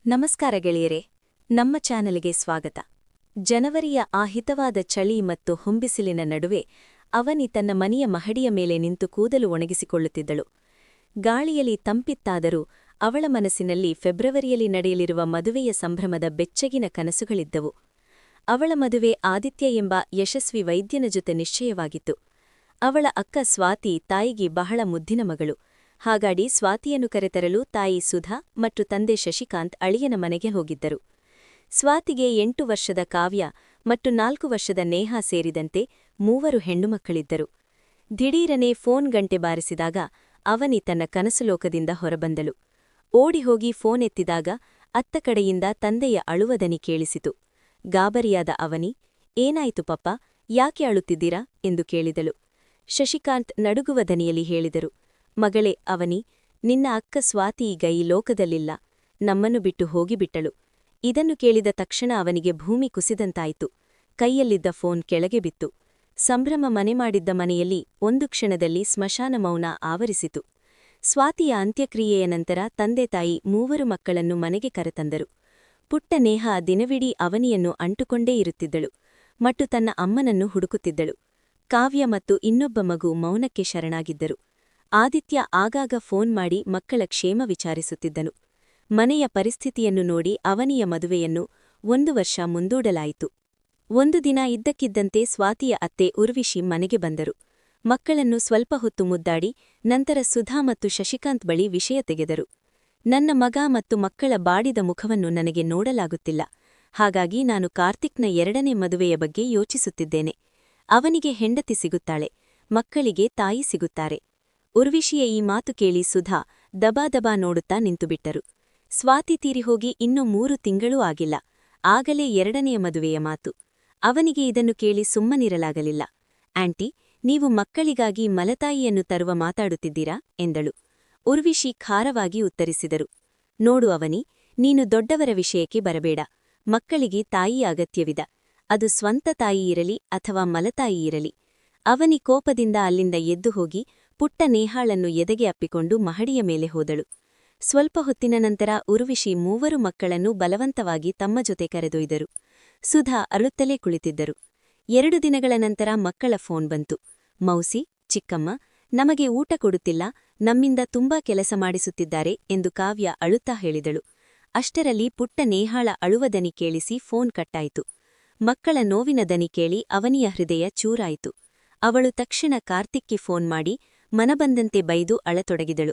ನಮಸ್ಕಾರ ಗೆಳೆಯರೇ, ನಮ್ಮ ಚಾನಲ್ಗೆ ಸ್ವಾಗತ. ಜನವರಿಯ ಆ ಹಿತವಾದ ಚಳಿ ಮತ್ತು ಹೊಂಬಿಸಿಲಿನ ನಡುವೆ ಅವನಿ ತನ್ನ ಮನೆಯ ಮಹಡಿಯ ಮೇಲೆ ನಿಂತು ಕೂದಲು ಒಣಗಿಸಿಕೊಳ್ಳುತ್ತಿದ್ದಳು. ಗಾಳಿಯಲ್ಲಿ ತಂಪಿತ್ತಾದರೂ ಅವಳ ಮನಸ್ಸಿನಲ್ಲಿ ಫೆಬ್ರವರಿಯಲ್ಲಿ ನಡೆಯಲಿರುವ ಮದುವೆಯ ಸಂಭ್ರಮದ ಬೆಚ್ಚಗಿನ ಕನಸುಗಳಿದ್ದವು. ಅವಳ ಮದುವೆ ಆದಿತ್ಯ ಎಂಬ ಯಶಸ್ವಿ ವೈದ್ಯನ ಜೊತೆ ನಿಶ್ಚಯವಾಗಿತ್ತು. ಅವಳ ಅಕ್ಕ ಸ್ವಾತಿ ತಾಯಿಗೆ ಬಹಳ ಮುದ್ದಿನ ಮಗಳು. ಹಾಗಾಗಿ ಸ್ವಾತಿಯನ್ನು ಕರೆತರಲು ತಾಯಿ ಸುಧಾ ಮತ್ತು ತಂದೆ ಶಶಿಕಾಂತ್ ಅಳಿಯನ ಮನೆಗೆ ಹೋಗಿದ್ದರು. ಸ್ವಾತಿಗೆ 8 ವರ್ಷದ ಕಾವ್ಯ ಮತ್ತು 4 ವರ್ಷದ ನೇಹಾ ಸೇರಿದಂತೆ 3 ಹೆಣ್ಣುಮಕ್ಕಳಿದ್ದರು. ದಿಢೀರನೆ ಫೋನ್ ಗಂಟೆ ಬಾರಿಸಿದಾಗ ಅವನಿ ತನ್ನ ಕನಸುಲೋಕದಿಂದ ಹೊರಬಂದಳು. ಓಡಿಹೋಗಿ ಫೋನ್ ಎತ್ತಿದಾಗ ಅತ್ತ ಕಡೆಯಿಂದ ತಂದೆಯ ಅಳುವ ದನಿ ಕೇಳಿಸಿತು. ಗಾಬರಿಯಾದ ಅವನಿ, ಏನಾಯಿತು ಪಪ್ಪ, ಯಾಕೆ ಅಳುತ್ತಿದ್ದೀರಾ ಎಂದು ಕೇಳಿದಳು. ಶಶಿಕಾಂತ್ ನಡುಗುವ ದನಿಯಲ್ಲಿ ಹೇಳಿದರು, ಮಗಳೇ ಅವನಿ, ನಿನ್ನ ಅಕ್ಕ ಸ್ವಾತಿ ಈಗ ಈ ಲೋಕದಲ್ಲಿಲ್ಲ, ನಮ್ಮನ್ನು ಬಿಟ್ಟು ಹೋಗಿಬಿಟ್ಟಳು. ಇದನ್ನು ಕೇಳಿದ ತಕ್ಷಣ ಅವನಿಗೆ ಭೂಮಿ ಕುಸಿದಂತಾಯಿತು. ಕೈಯಲ್ಲಿದ್ದ ಫೋನ್ ಕೆಳಗೆ ಬಿತ್ತು. ಸಂಭ್ರಮ ಮನೆಮಾಡಿದ್ದ ಮನೆಯಲ್ಲಿ ಒಂದು ಕ್ಷಣದಲ್ಲಿ ಸ್ಮಶಾನ ಮೌನ ಆವರಿಸಿತು. ಸ್ವಾತಿಯ ಅಂತ್ಯಕ್ರಿಯೆಯ ನಂತರ ತಂದೆ ತಾಯಿ 3 ಮಕ್ಕಳನ್ನು ಮನೆಗೆ ಕರೆತಂದರು. ಪುಟ್ಟ ನೇಹಾ ದಿನವಿಡೀ ಅವನಿಯನ್ನು ಅಂಟುಕೊಂಡೇ ಇರುತ್ತಿದ್ದಳು ಮತ್ತು ತನ್ನ ಅಮ್ಮನನ್ನು ಹುಡುಕುತ್ತಿದ್ದಳು. ಕಾವ್ಯ ಮತ್ತು ಇನ್ನೊಬ್ಬ ಮಗು ಮೌನಕ್ಕೆ ಶರಣಾಗಿದ್ದರು. ಆದಿತ್ಯ ಆಗಾಗ ಫೋನ್ ಮಾಡಿ ಮಕ್ಕಳ ಕ್ಷೇಮ ವಿಚಾರಿಸುತ್ತಿದ್ದನು. ಮನೆಯ ಪರಿಸ್ಥಿತಿಯನ್ನು ನೋಡಿ ಅವನಿಯ ಮದುವೆಯನ್ನು 1 ವರ್ಷ ಮುಂದೂಡಲಾಯಿತು. ಒಂದು ದಿನ ಇದ್ದಕ್ಕಿದ್ದಂತೆ ಸ್ವಾತಿಯ ಅತ್ತೆ ಉರ್ವಿಶಿ ಮನೆಗೆ ಬಂದರು. ಮಕ್ಕಳನ್ನು ಸ್ವಲ್ಪ ಹೊತ್ತು ಮುದ್ದಾಡಿ ನಂತರ ಸುಧಾ ಮತ್ತು ಶಶಿಕಾಂತ್ ಬಳಿ ವಿಷಯ ತೆಗೆದರು. ನನ್ನ ಮಗ ಮತ್ತು ಮಕ್ಕಳ ಬಾಡಿದ ಮುಖವನ್ನು ನನಗೆ ನೋಡಲಾಗುತ್ತಿಲ್ಲ. ಹಾಗಾಗಿ ನಾನು ಕಾರ್ತಿಕ್ನ 2ನೇ ಮದುವೆಯ ಬಗ್ಗೆ ಯೋಚಿಸುತ್ತಿದ್ದೇನೆ. ಅವನಿಗೆ ಹೆಂಡತಿ ಸಿಗುತ್ತಾಳೆ, ಮಕ್ಕಳಿಗೆ ತಾಯಿ ಸಿಗುತ್ತಾರೆ. ಉರ್ವಿಶಿಯ ಈ ಮಾತು ಕೇಳಿ ಸುಧಾ ದಬಾದಬಾ ನೋಡುತ್ತಾ ನಿಂತುಬಿಟ್ಟರು. ಸ್ವಾತಿ ತೀರಿಹೋಗಿ ಇನ್ನೂ 3 ತಿಂಗಳೂ ಆಗಿಲ್ಲ. ಆಗಲೇ 2ನೆಯ ಮದುವೆಯ ಮಾತು. ಅವನಿಗೆ ಇದನ್ನು ಕೇಳಿ ಸುಮ್ಮನಿರಲಾಗಲಿಲ್ಲ. ಆಂಟಿ, ನೀವು ಮಕ್ಕಳಿಗಾಗಿ ಮಲತಾಯಿಯನ್ನು ತರುವ ಮಾತಾಡುತ್ತಿದ್ದೀರಾ ಎಂದಳು. ಉರ್ವಿಶಿ ಖಾರವಾಗಿ ಉತ್ತರಿಸಿದರು, ನೋಡು ಅವನಿ, ನೀನು ದೊಡ್ಡವರ ವಿಷಯಕ್ಕೆ ಬರಬೇಡ. ಮಕ್ಕಳಿಗೆ ತಾಯಿ ಅಗತ್ಯವಿದ, ಅದು ಸ್ವಂತ ತಾಯಿ ಇರಲಿ ಅಥವಾ ಮಲತಾಯಿ ಇರಲಿ. ಅವನಿ ಕೋಪದಿಂದ ಅಲ್ಲಿಂದ ಎದ್ದು ಹೋಗಿ ಪುಟ್ಟ ನೇಹಾಳನ್ನು ಎದೆಗೆ ಅಪ್ಪಿಕೊಂಡು ಮಹಡಿಯ ಮೇಲೆ ಹೋದಳು. ಸ್ವಲ್ಪ ಹೊತ್ತಿನ ನಂತರ ಉರ್ವಿಶಿ 3 ಮಕ್ಕಳನ್ನು ಬಲವಂತವಾಗಿ ತಮ್ಮ ಜೊತೆ ಕರೆದೊಯ್ದರು. ಸುಧಾ ಅಳುತ್ತಲೇ ಕುಳಿತಿದ್ದರು. 2 ದಿನಗಳ ನಂತರ ಮಕ್ಕಳ ಫೋನ್ ಬಂತು. ಮೌಸಿ, ಚಿಕ್ಕಮ್ಮ, ನಮಗೆ ಊಟ ಕೊಡುತ್ತಿಲ್ಲ, ನಮ್ಮಿಂದ ತುಂಬಾ ಕೆಲಸ ಮಾಡಿಸುತ್ತಿದ್ದಾರೆ ಎಂದು ಕಾವ್ಯ ಅಳುತ್ತಾ ಹೇಳಿದಳು. ಅಷ್ಟರಲ್ಲಿ ಪುಟ್ಟ ನೇಹಾಳ ಅಳುವ ದನಿ ಕೇಳಿಸಿ ಫೋನ್ ಕಟ್ಟಾಯಿತು. ಮಕ್ಕಳ ನೋವಿನ ದನಿ ಕೇಳಿ ಅವನಿಯ ಹೃದಯ ಚೂರಾಯಿತು. ಅವಳು ತಕ್ಷಣ ಕಾರ್ತಿಕ್ಗೆ ಫೋನ್ ಮಾಡಿ ಮನಬಂದಂತೆ ಬೈದು ಅಳತೊಡಗಿದಳು.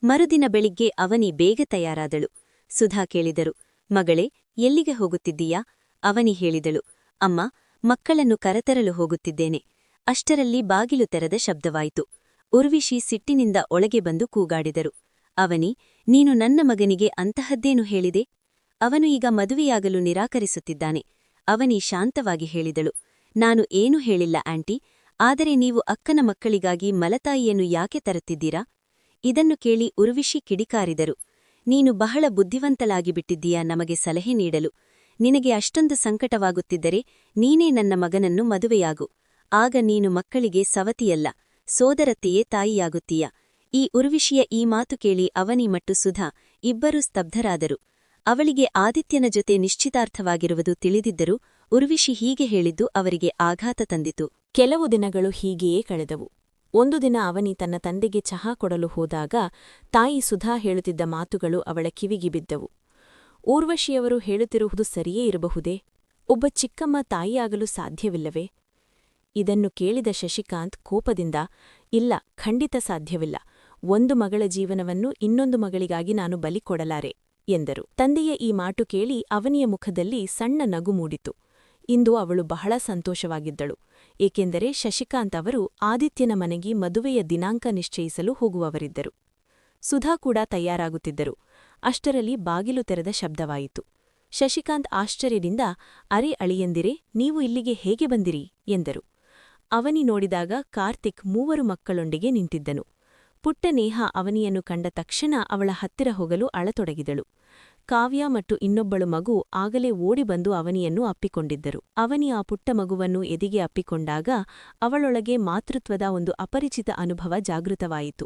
ಮರುದಿನ ಬೆಳಿಗ್ಗೆ ಅವನಿ ಬೇಗ ತಯಾರಾದಳು. ಸುಧಾ ಕೇಳಿದರು, ಮಗಳೇ, ಎಲ್ಲಿಗೆ ಹೋಗುತ್ತಿದ್ದೀಯಾ? ಅವನಿ ಹೇಳಿದಳು, ಅಮ್ಮ, ಮಕ್ಕಳನ್ನು ಕರೆತರಲು ಹೋಗುತ್ತಿದ್ದೇನೆ. ಅಷ್ಟರಲ್ಲಿ ಬಾಗಿಲು ತೆರೆದ ಶಬ್ದವಾಯಿತು. ಉರ್ವಿಶಿ ಸಿಟ್ಟಿನಿಂದ ಒಳಗೆ ಬಂದು ಕೂಗಾಡಿದರು, ಅವನಿ, ನೀನು ನನ್ನ ಮಗನಿಗೆ ಅಂತಹದ್ದೇನು ಹೇಳಿದೆ? ಅವನು ಈಗ ಮದುವೆಯಾಗಲು ನಿರಾಕರಿಸುತ್ತಿದ್ದಾನೆ. ಅವನಿ ಶಾಂತವಾಗಿ ಹೇಳಿದಳು, ನಾನು ಏನೂ ಹೇಳಿಲ್ಲ ಆಂಟಿ, ಆದರೆ ನೀವು ಅಕ್ಕನ ಮಕ್ಕಳಿಗಾಗಿ ಮಲತಾಯಿಯನ್ನು ಯಾಕೆ ತರುತ್ತಿದ್ದೀರಾ? ಇದನ್ನು ಕೇಳಿ ಉರ್ವಿಶಿ ಕಿಡಿಕಾರಿದರು, ನೀನು ಬಹಳ ಬುದ್ಧಿವಂತಳಾಗಿಬಿಟ್ಟಿದ್ದೀಯಾ ನಮಗೆ ಸಲಹೆ ನೀಡಲು. ನಿನಗೆ ಅಷ್ಟೊಂದು ಸಂಕಟವಾಗುತ್ತಿದ್ದರೆ ನೀನೇ ನನ್ನ ಮಗನನ್ನು ಮದುವೆಯಾಗು. ಆಗ ನೀನು ಮಕ್ಕಳಿಗೆ ಸವತಿಯಲ್ಲ, ಸೋದರತ್ತೆಯೇ ತಾಯಿಯಾಗುತ್ತೀಯ. ಈ ಉರ್ವಿಶಿಯ ಈ ಮಾತು ಕೇಳಿ ಅವನಿ ಮತ್ತು ಸುಧಾ ಇಬ್ಬರೂ ಸ್ತಬ್ಧರಾದರು. ಅವಳಿಗೆ ಆದಿತ್ಯನ ಜೊತೆ ನಿಶ್ಚಿತಾರ್ಥವಾಗಿರುವುದು ತಿಳಿದಿದ್ದರೂ ಉರ್ವಿಶಿ ಹೀಗೆ ಹೇಳಿದ್ದು ಅವರಿಗೆ ಆಘಾತ ತಂದಿತು. ಕೆಲವು ದಿನಗಳು ಹೀಗೆಯೇ ಕಳೆದವು. ಒಂದು ದಿನ ಅವನಿ ತನ್ನ ತಂದೆಗೆ ಚಹಾ ಕೊಡಲು ಹೋದಾಗ ತಾಯಿ ಸುಧಾ ಹೇಳುತ್ತಿದ್ದ ಮಾತುಗಳು ಅವಳ ಕಿವಿಗೆ ಬಿದ್ದವು. ಊರ್ವಶಿಯವರು ಹೇಳುತ್ತಿರುವುದು ಸರಿಯೇ ಇರಬಹುದೇ? ಒಬ್ಬ ಚಿಕ್ಕಮ್ಮ ತಾಯಿಯಾಗಲು ಸಾಧ್ಯವಿಲ್ಲವೇ? ಇದನ್ನು ಕೇಳಿದ ಶಶಿಕಾಂತ್ ಕೋಪದಿಂದ, ಇಲ್ಲ, ಖಂಡಿತ ಸಾಧ್ಯವಿಲ್ಲ. ಒಂದು ಮಗಳ ಜೀವನವನ್ನು ಇನ್ನೊಂದು ಮಗಳಿಗಾಗಿ ನಾನು ಬಲಿ ಕೊಡಲಾರೆ ಎಂದರು. ತಂದೆಯ ಈ ಮಾತು ಕೇಳಿ ಅವನಿಯ ಮುಖದಲ್ಲಿ ಸಣ್ಣ ನಗು ಮೂಡಿತು. ಇಂದು ಅವಳು ಬಹಳ ಸಂತೋಷವಾಗಿದ್ದಳು, ಏಕೆಂದರೆ ಶಶಿಕಾಂತ್ ಅವರು ಆದಿತ್ಯನ ಮನೆಗೆ ಮದುವೆಯ ದಿನಾಂಕ ನಿಶ್ಚಯಿಸಲು ಹೋಗುವವರಿದ್ದರು. ಸುಧಾ ಕೂಡ ತಯಾರಾಗುತ್ತಿದ್ದರು. ಅಷ್ಟರಲ್ಲಿ ಬಾಗಿಲು ತೆರೆದ ಶಬ್ದವಾಯಿತು. ಶಶಿಕಾಂತ್ ಆಶ್ಚರ್ಯದಿಂದ, ಅರೆ ಅಳಿಯಂದಿರೆ, ನೀವು ಇಲ್ಲಿಗೆ ಹೇಗೆ ಬಂದಿರಿ ಎಂದರು. ಅವನಿ ನೋಡಿದಾಗ ಕಾರ್ತಿಕ್ 3 ಮಕ್ಕಳೊಂದಿಗೆ ನಿಂತಿದ್ದನು. ಪುಟ್ಟ ನೇಹಾ ಅವನಿಯನ್ನು ಕಂಡ ತಕ್ಷಣ ಅವಳ ಹತ್ತಿರ ಹೋಗಲು ಅಳತೊಡಗಿದಳು. ಕಾವ್ಯ ಮತ್ತು ಇನ್ನೊಬ್ಬಳು ಮಗು ಆಗಲೇ ಓಡಿಬಂದು ಅವನಿಯನ್ನು ಅಪ್ಪಿಕೊಂಡಿದ್ದರು. ಅವನಿ ಆ ಪುಟ್ಟ ಮಗುವನ್ನು ಎದೆಗೆ ಅಪ್ಪಿಕೊಂಡಾಗ ಅವಳೊಳಗೆ ಮಾತೃತ್ವದ ಒಂದು ಅಪರಿಚಿತ ಅನುಭವ ಜಾಗೃತವಾಯಿತು.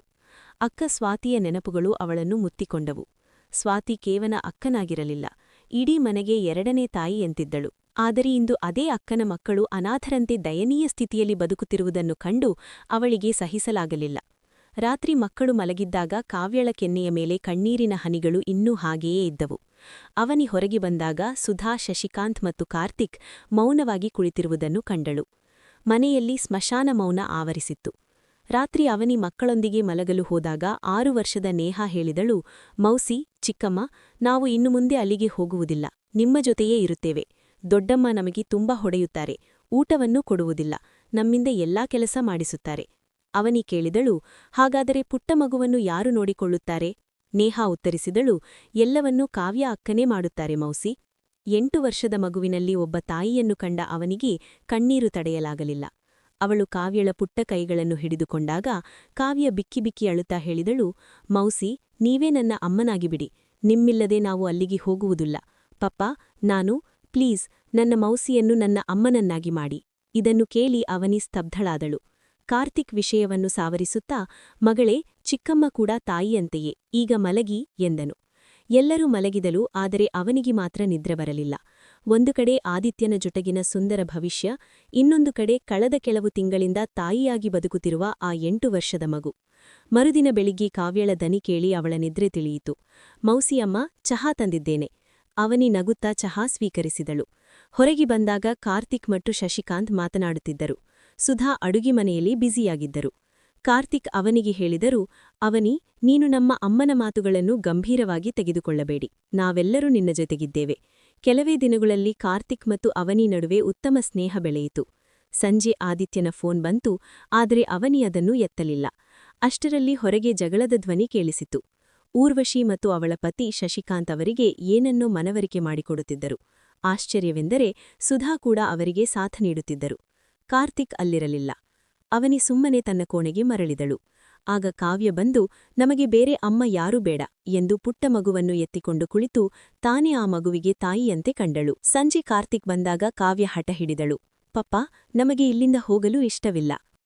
ಅಕ್ಕ ಸ್ವಾತಿಯ ನೆನಪುಗಳು ಅವಳನ್ನು ಮುತ್ತಿಕೊಂಡವು. ಸ್ವಾತಿ ಕೇವಲ ಅಕ್ಕನಾಗಿರಲಿಲ್ಲ, ಇಡೀ ಮನೆಗೆ ಎರಡನೇ ತಾಯಿ ಎಂತಿದ್ದಳು. ಆದರೆ ಇಂದು ಅದೇ ಅಕ್ಕನ ಮಕ್ಕಳು ಅನಾಥರಂತೆ ದಯನೀಯ ಸ್ಥಿತಿಯಲ್ಲಿ ಬದುಕುತ್ತಿರುವುದನ್ನು ಕಂಡು ಅವಳಿಗೆ ಸಹಿಸಲಾಗಲಿಲ್ಲ. ರಾತ್ರಿ ಮಕ್ಕಳು ಮಲಗಿದ್ದಾಗ ಕಾವ್ಯಳ ಕೆನ್ನೆಯ ಮೇಲೆ ಕಣ್ಣೀರಿನ ಹನಿಗಳು ಇನ್ನೂ ಹಾಗೆಯೇ ಇದ್ದವು. ಅವನಿ ಹೊರಗೆ ಬಂದಾಗ ಸುಧಾ, ಶಶಿಕಾಂತ್ ಮತ್ತು ಕಾರ್ತಿಕ್ ಮೌನವಾಗಿ ಕುಳಿತಿರುವುದನ್ನು ಕಂಡಳು. ಮನೆಯಲ್ಲಿ ಸ್ಮಶಾನ ಮೌನ ಆವರಿಸಿತ್ತು. ರಾತ್ರಿ ಅವನಿ ಮಕ್ಕಳೊಂದಿಗೆ ಮಲಗಲು ಹೋದಾಗ 6 ವರ್ಷದ ನೇಹಾ ಹೇಳಿದಳು, ಮೌಸಿ, ಚಿಕ್ಕಮ್ಮ, ನಾವು ಇನ್ನು ಮುಂದೆ ಅಲ್ಲಿಗೆ ಹೋಗುವುದಿಲ್ಲ, ನಿಮ್ಮ ಜೊತೆಯೇ ಇರುತ್ತೇವೆ. ದೊಡ್ಡಮ್ಮ ನಮಗೆ ತುಂಬಾ ಹೊಡೆಯುತ್ತಾರೆ, ಊಟವನ್ನೂ ಕೊಡುವುದಿಲ್ಲ, ನಮ್ಮಿಂದ ಎಲ್ಲಾ ಕೆಲಸ ಮಾಡಿಸುತ್ತಾರೆ. ಅವನಿ ಕೇಳಿದಳು, ಹಾಗಾದರೆ ಪುಟ್ಟ ಮಗುವನ್ನು ಯಾರು ನೋಡಿಕೊಳ್ಳುತ್ತಾರೆ? ನೇಹಾ ಉತ್ತರಿಸಿದಳು, ಎಲ್ಲವನ್ನೂ ಕಾವ್ಯ ಅಕ್ಕನೇ ಮಾಡುತ್ತಾರೆ ಮೌಸಿ. 8 ವರ್ಷದ ಮಗುವಿನಲ್ಲಿ ಒಬ್ಬ ತಾಯಿಯನ್ನು ಕಂಡ ಅವನಿಗೆ ಕಣ್ಣೀರು ತಡೆಯಲಾಗಲಿಲ್ಲ. ಅವಳು ಕಾವ್ಯಳ ಪುಟ್ಟ ಕೈಗಳನ್ನು ಹಿಡಿದುಕೊಂಡಾಗ ಕಾವ್ಯ ಬಿಕ್ಕಿ ಬಿಕ್ಕಿ ಅಳುತ್ತಾ ಹೇಳಿದಳು, ಮೌಸಿ, ನೀವೇ ನನ್ನ ಅಮ್ಮನಾಗಿಬಿಡಿ, ನಿಮ್ಮಿಲ್ಲದೆ ನಾವು ಅಲ್ಲಿಗೆ ಹೋಗುವುದಿಲ್ಲ. ಪಪ್ಪಾ, ಪ್ಲೀಸ್, ನನ್ನ ಮೌಸಿಯನ್ನು ನನ್ನ ಅಮ್ಮನನ್ನಾಗಿ ಮಾಡಿ. ಇದನ್ನು ಕೇಳಿ ಅವನಿ ಸ್ತಬ್ಧಳಾದಳು. ಕಾರ್ತಿಕ್ ವಿಷಯವನ್ನು ಸಾವರಿಸುತ್ತಾ, ಮಗಳೇ, ಚಿಕ್ಕಮ್ಮ ಕೂಡ ತಾಯಿಯಂತೆಯೇ, ಈಗ ಮಲಗಿ ಎಂದನು. ಎಲ್ಲರೂ ಮಲಗಿದಲು, ಆದರೆ ಅವನಿಗೆ ಮಾತ್ರ ನಿದ್ರೆ ಬರಲಿಲ್ಲ. ಒಂದು ಕಡೆ ಆದಿತ್ಯನ ಜೊತೆಗಿನ ಸುಂದರ ಭವಿಷ್ಯ, ಇನ್ನೊಂದು ಕಡೆ ಕಳೆದ ಕೆಲವು ತಿಂಗಳಿಂದ ತಾಯಿಯಾಗಿ ಬದುಕುತ್ತಿರುವ ಆ 8 ವರ್ಷದ ಮಗು. ಮರುದಿನ ಬೆಳಿಗ್ಗೆ ಕಾವ್ಯಳ ದನಿ ಕೇಳಿ ಅವಳ ನಿದ್ರೆ ತಿಳಿಯಿತು. ಮೌಸಿಯಮ್ಮ, ಚಹಾ ತಂದಿದ್ದೇನೆ. ಅವನಿ ನಗುತ್ತಾ ಚಹಾ ಸ್ವೀಕರಿಸಿದಳು. ಹೊರಗೆ ಬಂದಾಗ ಕಾರ್ತಿಕ್ ಮತ್ತು ಶಶಿಕಾಂತ್ ಮಾತನಾಡುತ್ತಿದ್ದರು. ಸುಧಾ ಅಡುಗೆ ಮನೆಯಲ್ಲಿ ಬ್ಯುಸಿಯಾಗಿದ್ದರು. ಕಾರ್ತಿಕ್ ಅವನಿಗೆ ಹೇಳಿದರು, ಅವನಿ, ನೀನು ನಮ್ಮ ಅಮ್ಮನ ಮಾತುಗಳನ್ನು ಗಂಭೀರವಾಗಿ ತೆಗೆದುಕೊಳ್ಳಬೇಡಿ, ನಾವೆಲ್ಲರೂ ನಿನ್ನ ಜೊತೆಗಿದ್ದೇವೆ. ಕೆಲವೇ ದಿನಗಳಲ್ಲಿ ಕಾರ್ತಿಕ್ ಮತ್ತು ಅವನಿ ನಡುವೆ ಉತ್ತಮ ಸ್ನೇಹ ಬೆಳೆಯಿತು. ಸಂಜೆ ಆದಿತ್ಯನ ಫೋನ್ ಬಂತು, ಆದರೆ ಅವನಿ ಅದನ್ನು ಎತ್ತಲಿಲ್ಲ. ಅಷ್ಟರಲ್ಲಿ ಹೊರಗೆ ಜಗಳದ ಧ್ವನಿ ಕೇಳಿಸಿತು. ಊರ್ವಶಿ ಮತ್ತು ಅವಳ ಪತಿ ಶಶಿಕಾಂತ್ ಅವರಿಗೆ ಏನನ್ನೋ ಮನವರಿಕೆ ಮಾಡಿಕೊಡುತ್ತಿದ್ದರು. ಆಶ್ಚರ್ಯವೆಂದರೆ ಸುಧಾ ಕೂಡ ಅವರಿಗೆ ಸಾಥ ನೀಡುತ್ತಿದ್ದರು. ಕಾರ್ತಿಕ್ ಅಲ್ಲಿರಲಿಲ್ಲ. ಅವನಿ ಸುಮ್ಮನೆ ತನ್ನ ಕೋಣೆಗೆ ಮರಳಿದಳು. ಆಗ ಕಾವ್ಯ ಬಂದು, ನಮಗೆ ಬೇರೆ ಅಮ್ಮ ಯಾರೂ ಬೇಡ ಎಂದು ಪುಟ್ಟ ಮಗುವನ್ನು ಎತ್ತಿಕೊಂಡು ಕುಳಿತು ತಾನೇ ಆ ಮಗುವಿಗೆ ತಾಯಿಯಂತೆ ಕಂಡಳು. ಸಂಜೆ ಕಾರ್ತಿಕ್ ಬಂದಾಗ ಕಾವ್ಯ ಹಠ ಹಿಡಿದಳು, ಪಪ್ಪಾ, ನಮಗೆ ಇಲ್ಲಿಂದ ಹೋಗಲು ಇಷ್ಟವಿಲ್ಲ.